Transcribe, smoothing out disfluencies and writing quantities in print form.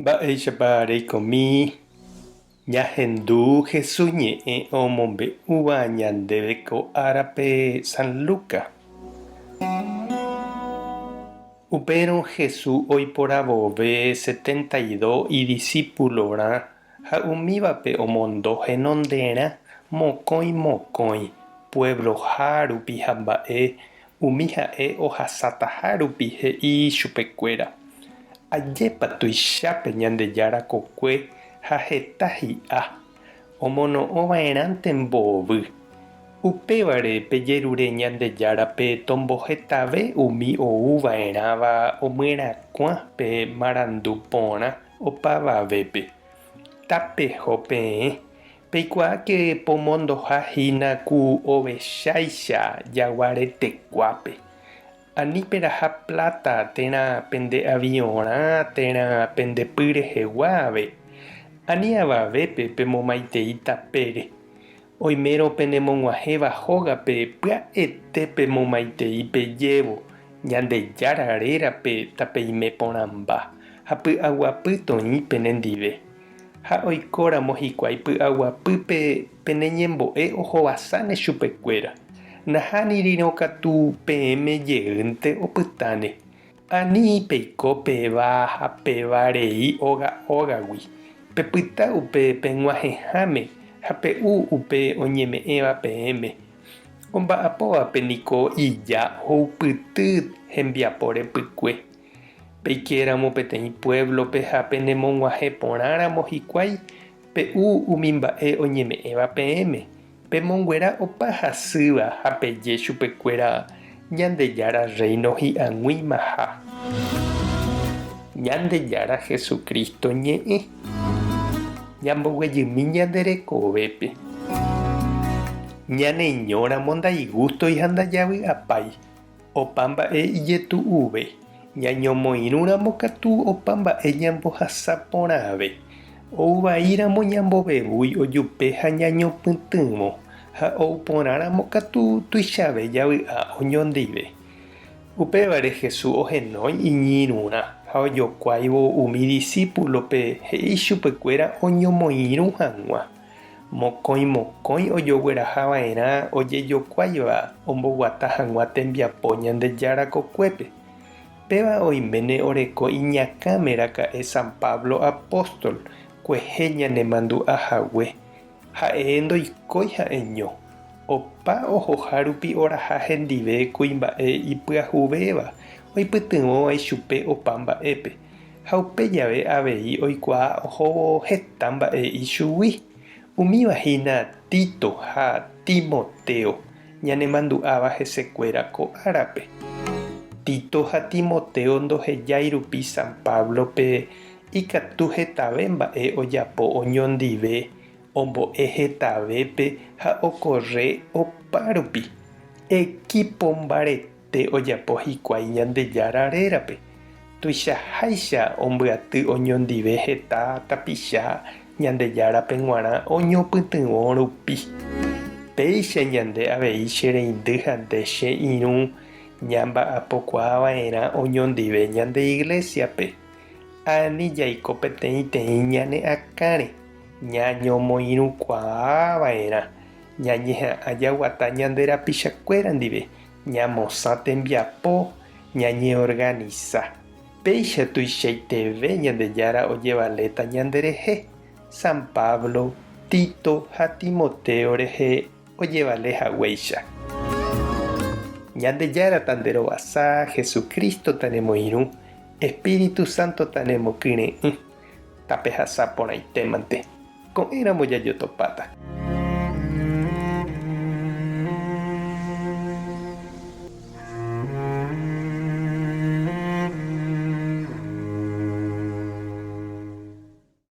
Mba'éichapa reikomi ñahendu Jesús ñe'ẽ omombe'úva ñandéve ko árape San Lucas. Upérõ Jesús oiporavove 72 idiscípulorã ha umívape omondo henonderã mokõi puebloha rupi ha mba'e umi ha'e ohasátaha rupi he'i chupekuéra. Ajépa tuichápe Ñandejára kokue ha heta hi'a omono'õvairãnte mbovy. Upévare pejerure Ñandejárape tombohetave umi ouva'erãva omyrakuã pe marandu porã opavavépe. Tapeho peẽ peikuaáke pomondohahína ku ovecháicha jaguaretekuápe. Aníperaha plata térã pende aviõrã térã pendepy reheguáve. Ani avavépe pemomaitei tapére. Oimérõ penemog̃uahẽva hógape pya'ete pemomaitei pejévo Ñandejára rérape tapeime porãmba ha py'aguapy toĩ penendive. Ha oikóramo hikuái py'aguapýpe peneñembo'e ohovasáne chupekuéra. Nahánirõ katu peẽme jeýnte opytáne. Ani peiko péva ha pévarei ógagui. Pepyta upe peg̃uahẽháme ha pe'u upe oñeme'ẽva peẽme. Omba'apovape niko ija houpyty hembiapo repykue. Peikéramo peteĩ pueblope ha penemog̃uahẽ porãramo hikuái pe'u umi mba'e oñeme'ẽva peẽme. Pemonguera opa hasýva ha peje chupekuéra Ñandejára reino hi'ag̃uímaha. Ñandejára Jesucristo ñe'ẽ. Ñamboguejymi ñanderekovépe. Ñaneñóramo ndaigustoi ha ndajavy'apái. Opa mba'e ijetu'uve. Ñañomoirũramo katu opa mba'e ñambohasa porãve. Ouvaíramo ñambovevúi ojupe ha ñañopytyvõ ha ouporãramo katu tuichave javy'a oñondive. Upévare Jesús ohenói iñirũrã ha ojokuáivo umi discípulope he'i chupekuéra oñomoirũ hag̃ua. Mokõi ojoguerahava'erã ojejokuáiva omboguata hag̃ua tembiapo Ñandejára kokuépe. Péva oiméne oreko iñakãmeraka'e San Pablo apóstol kuehe ñanemandu'ahague. Ha'e ndoikói ha'eño. Opa ohoha rupi oraha hendive kuimba'e ipyahuvéva oipytyvõva ichupe opa mba'épe. Ha upe jave avei oikuaa ohóvo heta mba'e ichugui. Umívahína Tito ha Timoteo ñanemandu'áva hesekuéra ko árape. Tito ha Timoteo ndohejái rupi San Pablope ikatu hetave mba'e ojapo oñondive ombo'e hetavépe ha okorre opa rupi. Equipo mbarete ojapo hikuái Ñandejára rérape. Tuichaháicha ombyaty oñondive heta tapicha Ñandejárape g̃uarã oñopytyvõ rupi. Péicha ñande avei che reindy ha nde che irũ ñamba'apokuaava'erã oñondive ñande iglesiape. Ani jaiko peteĩ ñane akãre ñañomoirũkuaava'erã ñañeha'ã jaguata ñande rapichakuéra ndive ñamosã tembiapo ñañeorganiza. Péicha tuichaiteve Ñandejára ojevaléta ñanderehe. San Pablo, Tito ha Timoteo rehe ojevalehaguéicha. Ñandejára tanderovasa, Jesucristo tanemoirũ, Espíritu Santo tanemokyre'ỹ. Tapehasa porãitémante. Ko'ẽramo jajotopáta.